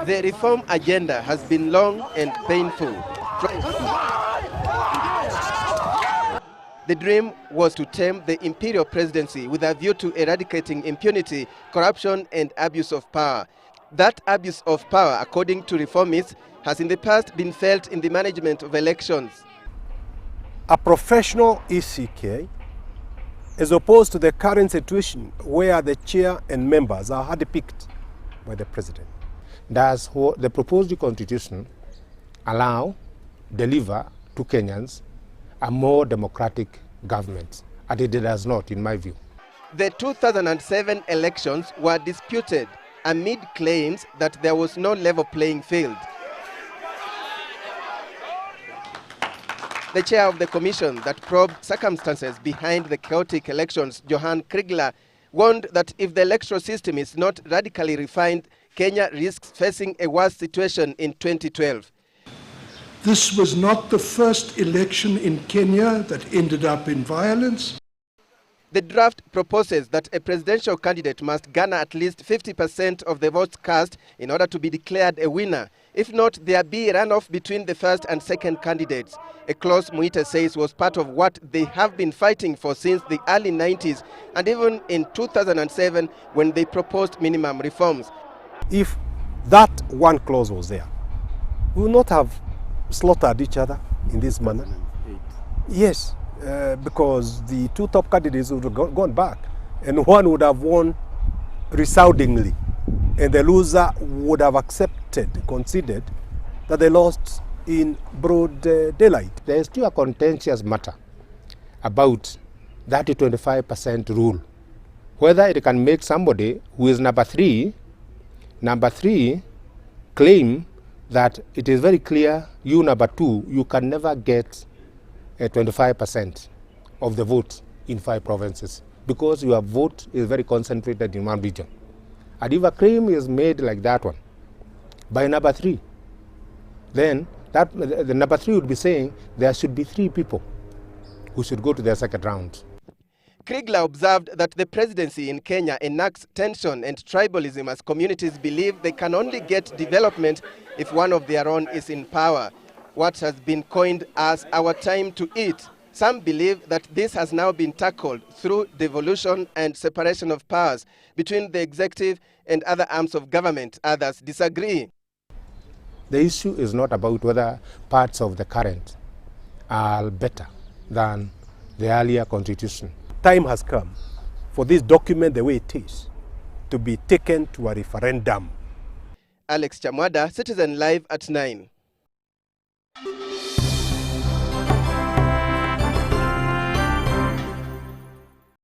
The reform agenda has been long and painful. The dream was to tame the imperial presidency with a view to eradicating impunity, corruption, and abuse of power. That abuse of power, according to reformists, has in the past been felt in the management of elections. A professional ECK, as opposed to the current situation where the chair and members are handpicked by the president. Does the proposed constitution deliver to Kenyans a more democratic government? And it does not, in my view. The 2007 elections were disputed amid claims that there was no level playing field. The chair of the commission that probed circumstances behind the chaotic elections, Johan Kriegler, warned that if the electoral system is not radically refined, Kenya risks facing a worse situation in 2012. This was not the first election in Kenya that ended up in violence. The draft proposes that a presidential candidate must garner at least 50% of the votes cast in order to be declared a winner. If not, there be a runoff between the first and second candidates. A clause Muite says was part of what they have been fighting for since the early 90s and even in 2007 when they proposed minimum reforms. If that one clause was there, we would not have slaughtered each other in this manner. Yes, because the two top candidates would have gone back and one would have won resoundingly and the loser would have conceded that they lost in broad daylight. There is still a contentious matter about that 25% rule. Whether it can make somebody who is number three claim that it is very clear, you number two, you can never get 25% of the vote in 5 provinces because your vote is very concentrated in one region. And if a claim is made like that one by number three, then the number three would be saying there should be 3 people who should go to their second round. Kriegler observed that the presidency in Kenya enacts tension and tribalism as communities believe they can only get development if one of their own is in power. What has been coined as our time to eat. Some believe that this has now been tackled through devolution and separation of powers between the executive and other arms of government. Others disagree. The issue is not about whether parts of the current are better than the earlier constitution. Time has come for this document, the way it is, to be taken to a referendum. Alex Chamwada, Citizen Live at 9.